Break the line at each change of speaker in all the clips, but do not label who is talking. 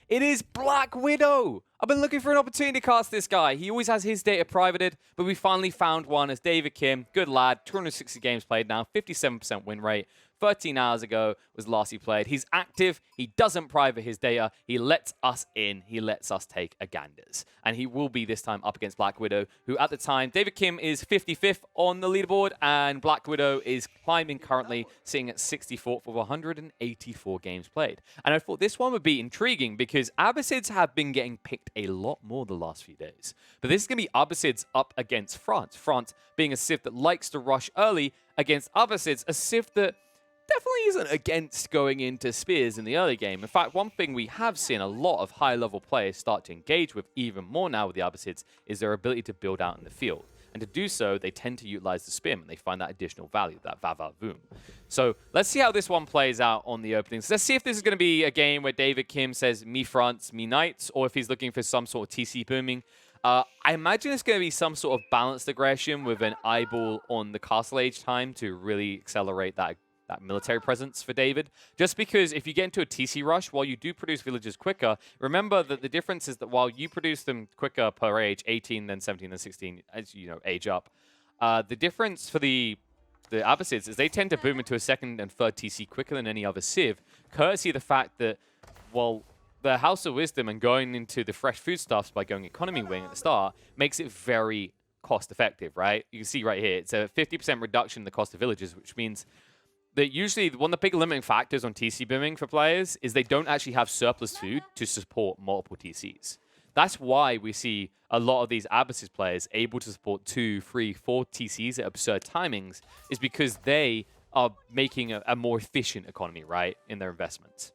It is Black Widow! I've been looking for an opportunity to cast this guy. He always has his data privated, but we finally found one as David Kim. Good lad, 260 games played now, 57% win rate. 13 hours ago was the last he played. He's active. He doesn't private his data. He lets us in. He lets us take a ganders. And he will be this time up against Black Widow, who at the time, David Kim is 55th on the leaderboard, and Black Widow is climbing currently, sitting at 64th with 184 games played. And I thought this one would be intriguing because Abbasids have been getting picked a lot more the last few days. But this is going to be Abbasids up against France. France being a Civ that likes to rush early against Abbasids, a Civ that definitely isn't against going into spears in the early game. In fact, one thing we have seen a lot of high-level players start to engage with even more now with the Abbasids is their ability to build out in the field. And to do so, they tend to utilize the spearman. They find that additional value, that va-va-voom. So let's see how this one plays out on the openings. Let's see if this is going to be a game where David Kim says, me France, me knights, or if he's looking for some sort of TC booming. I imagine it's going to be some sort of balanced aggression with an eyeball on the castle age time to really accelerate that military presence for David. Just because if you get into a TC rush, while you do produce villagers quicker, remember that the difference is that while you produce them quicker per age, 18, then 17, then 16, as you know, age up, the difference for the Abbasids is they tend to boom into a second and third TC quicker than any other Civ, courtesy of the fact that, well, the House of Wisdom and going into the fresh foodstuffs by going economy wing at the start makes it very cost effective, right? You can see right here, it's a 50% reduction in the cost of villages, which means that usually one of the big limiting factors on TC booming for players is they don't actually have surplus food to support multiple TCs. That's why we see a lot of these Abbasid players able to support 2, 3, 4 TCs at absurd timings is because they are making a more efficient economy, right, in their investments.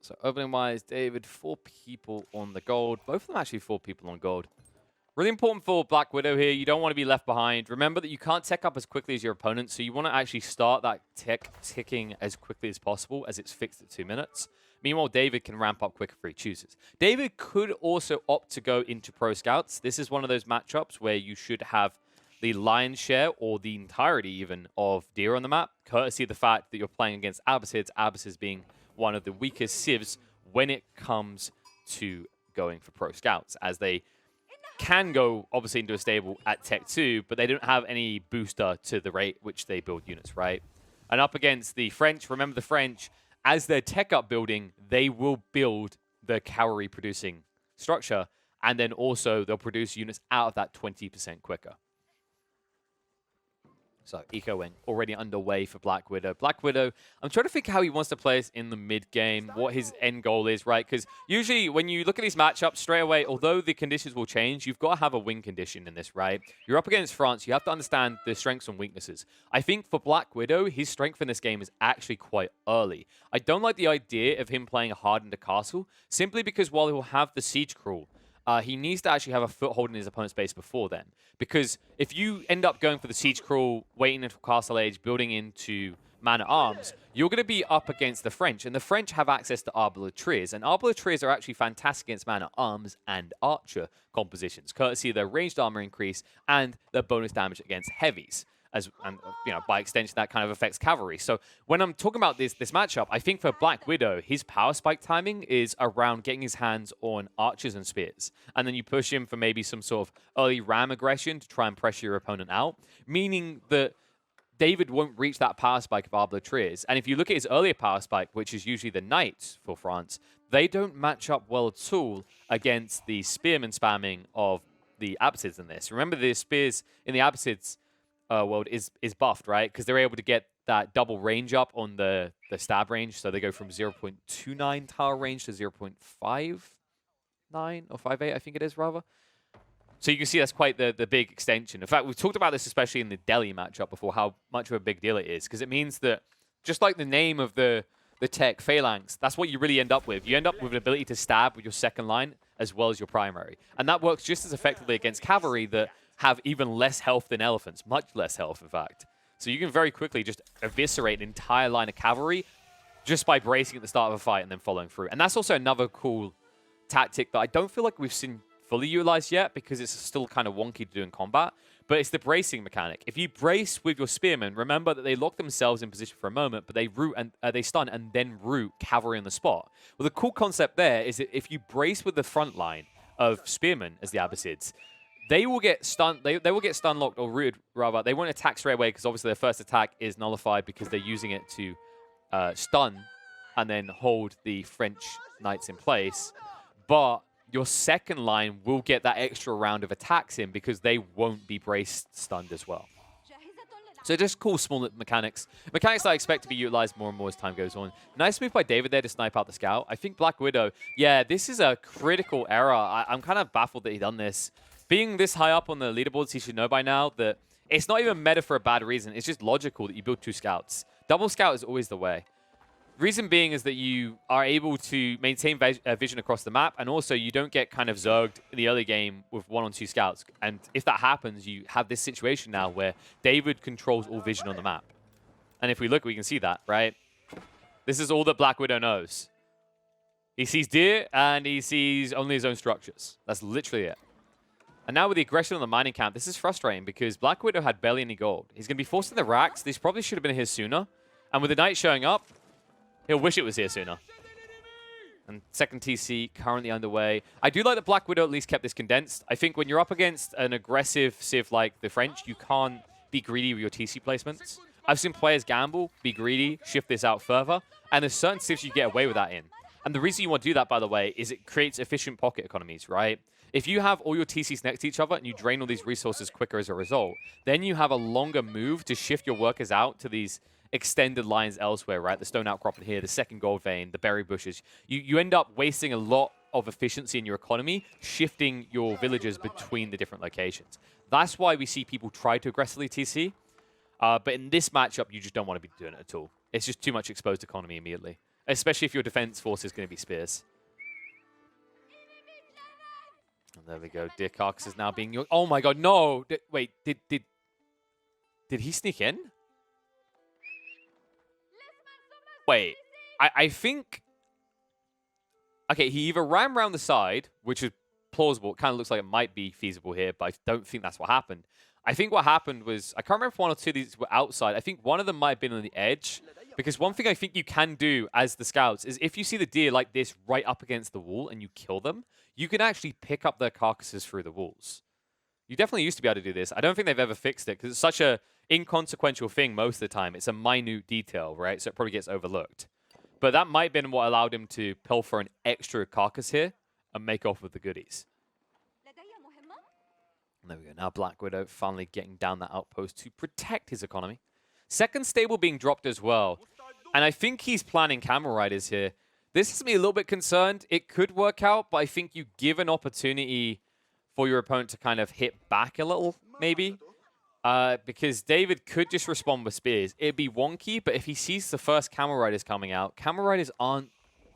So opening-wise, David, 4 people on the gold. Both of them actually 4 people on gold. Really important for Black Widow here. You don't want to be left behind. Remember that you can't tech up as quickly as your opponent, so you want to actually start that tech ticking as quickly as possible as it's fixed at 2 minutes. Meanwhile, David can ramp up quicker if he chooses. David could also opt to go into Pro Scouts. This is one of those matchups where you should have the lion's share or the entirety even of deer on the map, courtesy of the fact that you're playing against Abbasids, Abbasids being one of the weakest civs when it comes to going for Pro Scouts, as they can go, obviously, into a stable at Tech 2, but they don't have any booster to the rate which they build units, right? And up against the French, remember the French, as their tech up building, they will build the cavalry-producing structure, and then also they'll produce units out of that 20% quicker. So, Eco Wing already underway for Black Widow. Black Widow, I'm trying to think how he wants to play us in the mid-game, what his end goal is, right? Because usually when you look at these matchups straight away, although the conditions will change, you've got to have a win condition in this, right? You're up against France. You have to understand the strengths and weaknesses. I think for Black Widow, his strength in this game is actually quite early. I don't like the idea of him playing hard into castle, simply because while he'll have the siege crawl, he needs to actually have a foothold in his opponent's base before then. Because if you end up going for the siege crawl, waiting until castle age, building into man-at-arms, you're going to be up against the French. And the French have access to arbaletriers. And arbaletriers are actually fantastic against man-at-arms and archer compositions, courtesy of their ranged armor increase and their bonus damage against heavies. And you know, by extension, that kind of affects cavalry. So when I'm talking about this matchup, I think for Black Widow, his power spike timing is around getting his hands on archers and spears. And then you push him for maybe some sort of early ram aggression to try and pressure your opponent out, meaning that David won't reach that power spike of arbaletriers. And if you look at his earlier power spike, which is usually the knights for France, they don't match up well at all against the spearman spamming of the Abbasids in this. Remember, the spears in the Abbasids world is buffed, right? Because they're able to get that double range up on the stab range. So they go from 0.29 tower range to 0.59 or 58, I think it is, rather. So you can see that's quite the big extension. In fact, we've talked about this, especially in the Delhi matchup before, how much of a big deal it is. Because it means that, just like the name of the tech, Phalanx, that's what you really end up with. You end up with an ability to stab with your second line as well as your primary. And that works just as effectively against cavalry that have even less health than elephants, much less health, in fact. So you can very quickly just eviscerate an entire line of cavalry just by bracing at the start of a fight and then following through. And that's also another cool tactic that I don't feel like we've seen fully utilized yet because it's still kind of wonky to do in combat, but it's the bracing mechanic. If you brace with your spearmen, remember that they lock themselves in position for a moment, but they root and they stun and then root cavalry on the spot. Well, the cool concept there is that if you brace with the front line of spearmen as the Abbasids, they will get stunned. They will get stun locked or rooted rather. They won't attack straight away because obviously their first attack is nullified because they're using it to stun and then hold the French knights in place. But your second line will get that extra round of attacks in because they won't be braced stunned as well. So just cool small mechanics. Mechanics that I expect to be utilized more and more as time goes on. Nice move by David there to snipe out the scout. I think Black Widow, yeah, this is a critical error. I'm kind of baffled that he done this. Being this high up on the leaderboards, he should know by now that it's not even meta for a bad reason. It's just logical that you build 2 scouts. Double scout is always the way. Reason being is that you are able to maintain vision across the map, and also you don't get kind of zerged in the early game with 1 or 2 scouts. And if that happens, you have this situation now where David controls all vision on the map. And if we look, we can see that, right? This is all that Black Widow knows. He sees deer, and he sees only his own structures. That's literally it. And now with the aggression on the mining camp, this is frustrating because Black Widow had barely any gold. He's going to be forced in the racks. This probably should have been his sooner. And with the knight showing up, he'll wish it was here sooner. And second TC currently underway. I do like that Black Widow at least kept this condensed. I think when you're up against an aggressive civ like the French, you can't be greedy with your TC placements. I've seen players gamble, be greedy, shift this out further, and there's certain civs you get away with that in. And the reason you want to do that, by the way, is it creates efficient pocket economies, right? If you have all your TCs next to each other and you drain all these resources quicker as a result, then you have a longer move to shift your workers out to these extended lines elsewhere, right? The stone outcropping here, the second gold vein, the berry bushes. You end up wasting a lot of efficiency in your economy, shifting your villagers between the different locations. That's why we see people try to aggressively TC. But in this matchup, you just don't want to be doing it at all. It's just too much exposed economy immediately, especially if your defense force is going to be spears. And there we go. Deer Carcass is now being... Oh my god, no! Wait, did he sneak in? Wait, I think... Okay, he either ran around the side, which is plausible. It kind of looks like it might be feasible here, but I don't think that's what happened. I think what happened was... I can't remember if 1 or 2 of these were outside. I think one of them might have been on the edge. Because one thing I think you can do as the scouts is if you see the deer like this right up against the wall and you kill them, you can actually pick up their carcasses through the walls. You definitely used to be able to do this. I don't think they've ever fixed it because it's such a inconsequential thing most of the time. It's a minute detail, right? So it probably gets overlooked. But that might have been what allowed him to pilfer an extra carcass here and make off with the goodies. And there we go. Now Black Widow finally getting down that outpost to protect his economy. Second stable being dropped as well. And I think he's planning camel riders here. This has me a little bit concerned. It could work out, but I think you give an opportunity for your opponent to kind of hit back a little, maybe. Because David could just respond with spears. It'd be wonky, but if he sees the first camel riders coming out, camel riders aren't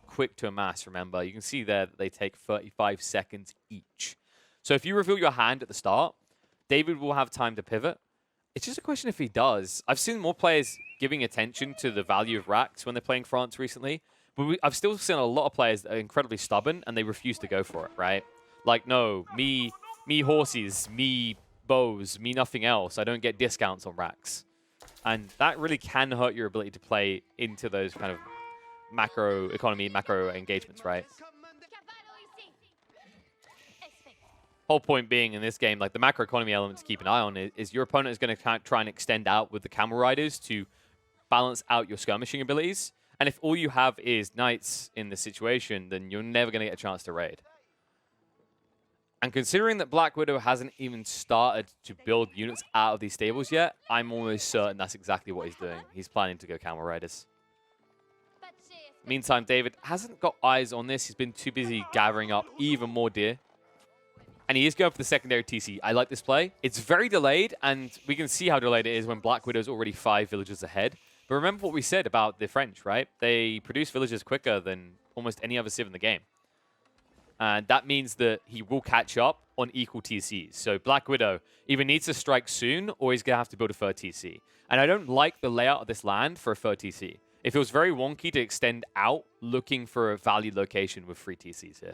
quick to amass, remember. You can see there that they take 35 seconds each. So if you reveal your hand at the start, David will have time to pivot. It's just a question if he does. I've seen more players giving attention to the value of racks when they're playing France recently, but I've still seen a lot of players that are incredibly stubborn and they refuse to go for it, right? Like, no, me horses, me bows, me nothing else. I don't get discounts on racks. And that really can hurt your ability to play into those kind of macro economy, macro engagements, right? Whole point being in this game, like the macro economy element to keep an eye on is your opponent is going to try and extend out with the camel riders to balance out your skirmishing abilities. And if all you have is knights in this situation, then you're never going to get a chance to raid. And considering that Black Widow hasn't even started to build units out of these stables yet, I'm almost certain that's exactly what he's doing. He's planning to go camel riders. Meantime, David hasn't got eyes on this. He's been too busy gathering up even more deer. And he is going for the secondary TC. I like this play. It's very delayed, and we can see how delayed it is when Black Widow's already 5 villages ahead. But remember what we said about the French, right? They produce villages quicker than almost any other civ in the game. And that means that he will catch up on equal TCs. So Black Widow either needs to strike soon, or he's going to have to build a third TC. And I don't like the layout of this land for a third TC. It feels very wonky to extend out looking for a valued location with 3 TCs here.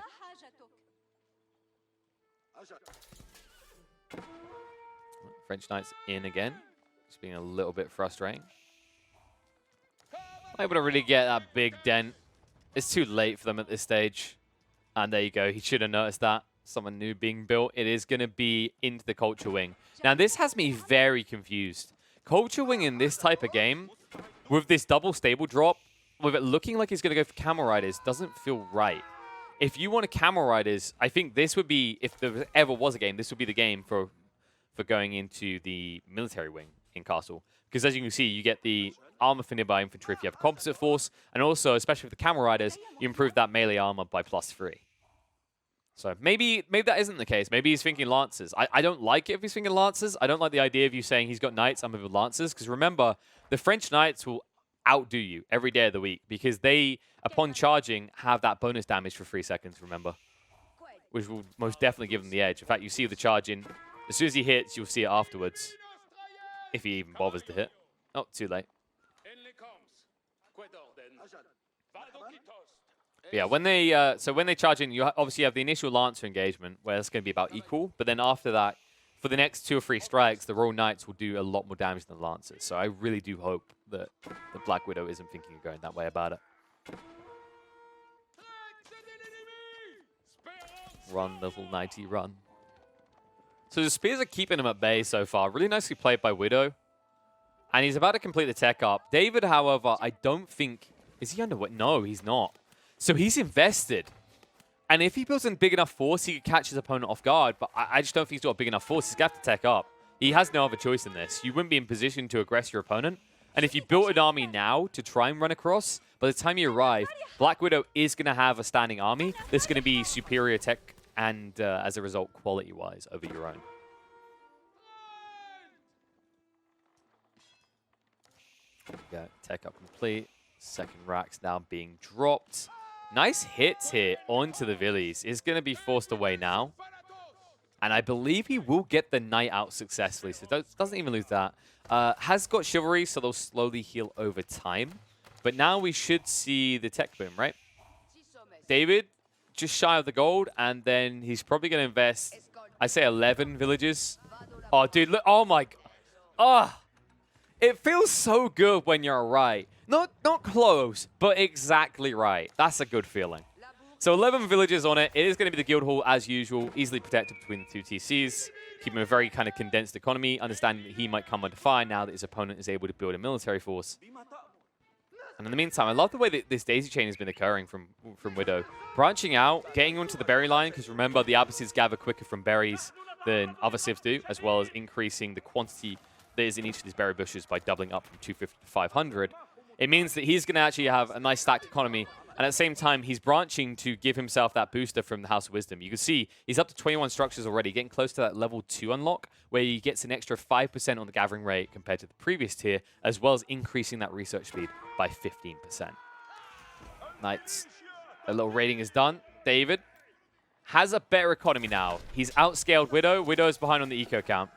French Knights in again. Just being a little bit frustrating. Not able to really get that big dent. It's too late for them at this stage. And there you go. He should have noticed that. Someone new being built. It is going to be into the Culture Wing. Now, this has me very confused. Culture Wing in this type of game, with this double stable drop, with it looking like he's going to go for Camel Riders, doesn't feel right. If you want a Camel Riders, I think this would be, if there ever was a game, this would be the game for going into the military wing in Castle. Because as you can see, you get the armor for nearby infantry if you have composite force, and also, especially with the Camel Riders, you improve that melee armor by +3. So maybe that isn't the case. Maybe he's thinking Lancers. I don't like it if he's thinking Lancers. I don't like the idea of you saying he's got Knights, I'm with Lancers, because remember, the French Knights will outdo you every day of the week, because they, upon charging, have that bonus damage for 3 seconds, remember? Which will most definitely give them the edge. In fact, you see the charge in. As soon as he hits, you'll see it afterwards. If he even bothers to hit. Oh, too late. But yeah, when they charge in, you obviously have the initial Lancer engagement, where it's going to be about equal. But then after that, for the next 2 or 3 strikes, the Royal Knights will do a lot more damage than the Lancers. So I really do hope that the Black Widow isn't thinking of going that way about it. Run, little knighty, run. So the Spears are keeping him at bay so far. Really nicely played by Widow. And he's about to complete the tech up. David, however, I don't think... Is he underweight? No, he's not. So he's invested. And if he builds in big enough force, he could catch his opponent off guard. But I just don't think he's got a big enough force. He's going to have to tech up. He has no other choice in this. You wouldn't be in position to aggress your opponent. And if you built an army now to try and run across, by the time you arrive, Black Widow is going to have a standing army that's going to be superior tech and, as a result, quality-wise over your own. There we go. Tech up complete. Second racks now being dropped. Nice hits here onto the Villies. Is going to be forced away now. And I believe he will get the Knight out successfully, so doesn't even lose that. Has got Chivalry, so they'll slowly heal over time. But now we should see the tech boom, right? David, just shy of the gold, and then he's probably going to invest, I say 11 villages. Oh, dude, look. Oh, my. Oh, it feels so good when you're right. Not close, but exactly right. That's a good feeling. So 11 villages on it. It is going to be the guild hall as usual, easily protected between the 2 TCs, keeping a very kind of condensed economy, understanding that he might come under fire now that his opponent is able to build a military force. And in the meantime, I love the way that this daisy chain has been occurring from Widow. Branching out, getting onto the berry line, because remember, the Abbasids gather quicker from berries than other civs do, as well as increasing the quantity that is in each of these berry bushes by doubling up from 250 to 500. It means that he's going to actually have a nice stacked economy, and at the same time, he's branching to give himself that booster from the House of Wisdom. You can see he's up to 21 structures already, getting close to that level 2 unlock, where he gets an extra 5% on the gathering rate compared to the previous tier, as well as increasing that research speed by 15%. Knights, a little raiding is done. David has a better economy now. He's outscaled Widow. Widow's behind on the eco count.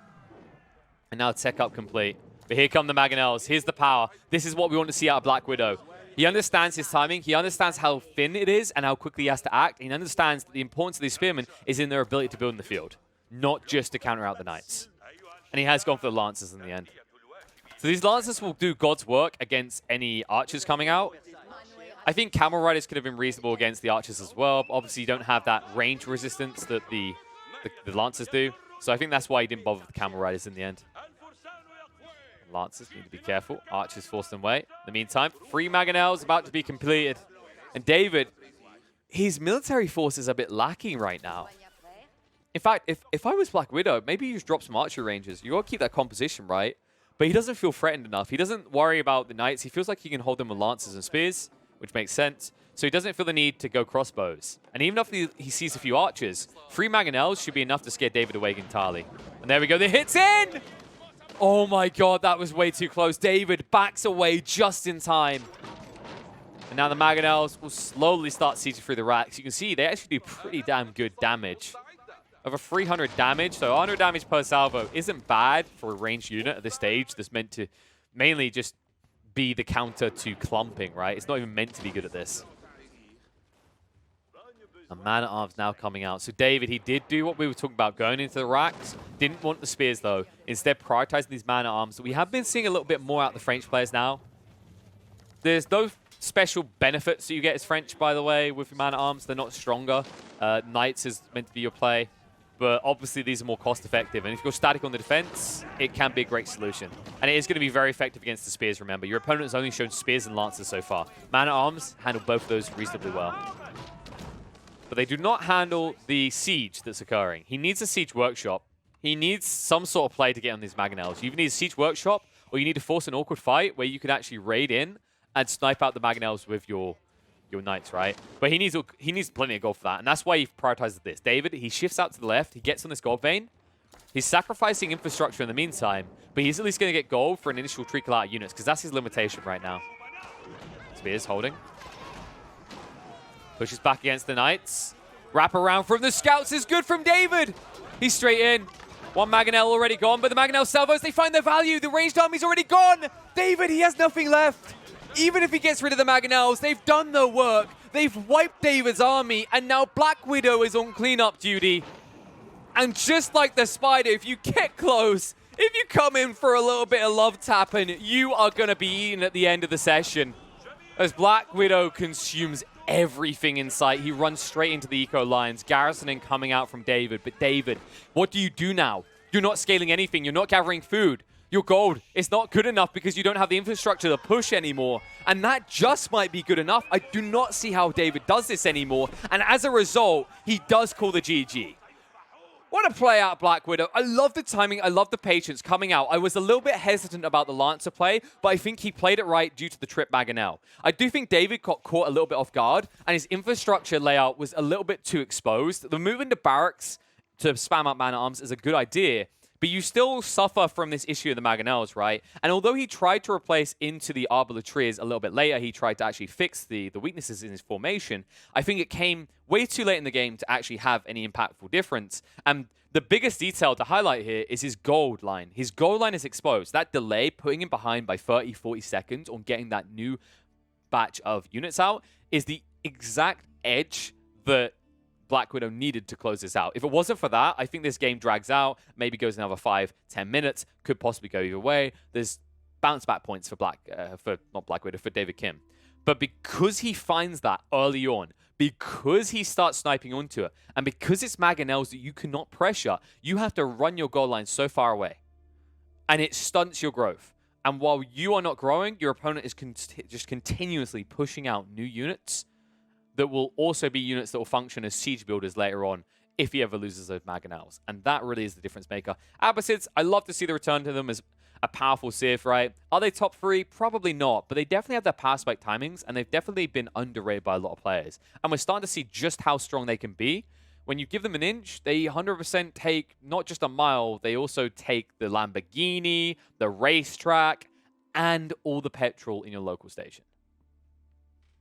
And now tech up complete. But here come the Mangonels. Here's the power. This is what we want to see out of Black Widow. He understands his timing. He understands how thin it is and how quickly he has to act. He understands that the importance of these spearmen is in their ability to build in the field, not just to counter out the Knights. And he has gone for the Lancers in the end. So these Lancers will do God's work against any Archers coming out. I think Camel Riders could have been reasonable against the Archers as well. But obviously, you don't have that range resistance that the Lancers do. So I think that's why he didn't bother with the Camel Riders in the end. Lancers need to be careful. Archers force them away. In the meantime, 3 Mangonels about to be completed. And David, his military force is a bit lacking right now. In fact, if I was Black Widow, maybe you just drop some archer ranges. You got to keep that composition right. But he doesn't feel threatened enough. He doesn't worry about the Knights. He feels like he can hold them with Lancers and Spears, which makes sense. So he doesn't feel the need to go crossbows. And even if he sees a few archers, 3 Mangonels should be enough to scare David away entirely. And there we go. The hit's in! Oh my god, that was way too close. David backs away just in time. And now the Mangonels will slowly start sieging through the racks. You can see they actually do pretty damn good damage. Over 300 damage, so 100 damage per salvo isn't bad for a ranged unit at this stage that's meant to mainly just be the counter to clumping, right? It's not even meant to be good at this. And Man-at-Arms now coming out. So David, he did do what we were talking about, going into the racks. Didn't want the spears, though. Instead, prioritizing these Man-at-Arms. We have been seeing a little bit more out of the French players now. There's no special benefits that you get as French, by the way, with your Man-at-Arms. They're not stronger. Knights is meant to be your play. But obviously, these are more cost-effective. And if you go static on the defense, it can be a great solution. And it is going to be very effective against the spears, remember. Your opponent has only shown spears and lances so far. Man-at-Arms handle both of those reasonably well. But they do not handle the siege that's occurring. He needs a siege workshop. He needs some sort of play to get on these Mangonels. You either need a siege workshop, or you need to force an awkward fight where you could actually raid in and snipe out the Mangonels with your knights, right? But he needs plenty of gold for that, and that's why he prioritizes this. David, he shifts out to the left. He gets on this gold vein. He's sacrificing infrastructure in the meantime, but he's at least going to get gold for an initial trickle out of units, because that's his limitation right now. Spears holding. Pushes back against the Knights. Wrap around from the Scouts is good from David. He's straight in. One Mangonel already gone, but the Mangonel salvos, they find their value. The ranged army's already gone. David, he has nothing left. Even if he gets rid of the Mangonels, they've done their work. They've wiped David's army, and now Black Widow is on cleanup duty. And just like the spider, if you get close, if you come in for a little bit of love tapping, you are going to be eaten at the end of the session. As Black Widow consumes everything in sight. He runs straight into the eco lines, garrisoning coming out from David. But David, what do you do now? You're not scaling anything. You're not gathering food. Your gold is not good enough because you don't have the infrastructure to push anymore. And that just might be good enough. I do not see how David does this anymore. And as a result, he does call the GG. What a play out, Black Widow. I love the timing. I love the patience coming out. I was a little bit hesitant about the Lancer play, but I think he played it right due to the trip Mangonel. I do think David got caught a little bit off guard, and his infrastructure layout was a little bit too exposed. The move into barracks to spam up Man-at-Arms is a good idea, but you still suffer from this issue of the Mangonels, right? And although he tried to replace into the Arbalatriers a little bit later, he tried to actually fix the weaknesses in his formation, I think it came way too late in the game to actually have any impactful difference. And the biggest detail to highlight here is his gold line. His gold line is exposed. That delay, putting him behind by 30, 40 seconds on getting that new batch of units out, is the exact edge that Black Widow needed to close this out. If it wasn't for that, I think this game drags out, maybe goes another 5-10 minutes, could possibly go either way. There's bounce back points for for David Kim. But because he finds that early on, because he starts sniping onto it, and because it's Mangonels that you cannot pressure, you have to run your goal line so far away. And it stunts your growth. And while you are not growing, your opponent is just continuously pushing out new units that will also be units that will function as siege builders later on if he ever loses those Mangonels. And that really is the difference maker. Abbasids, I love to see the return to them as a powerful Civ, right? Are they top 3? Probably not, but they definitely have their pass spike timings, and they've definitely been underrated by a lot of players. And we're starting to see just how strong they can be. When you give them an inch, they 100% take not just a mile, they also take the Lamborghini, the racetrack, and all the petrol in your local station.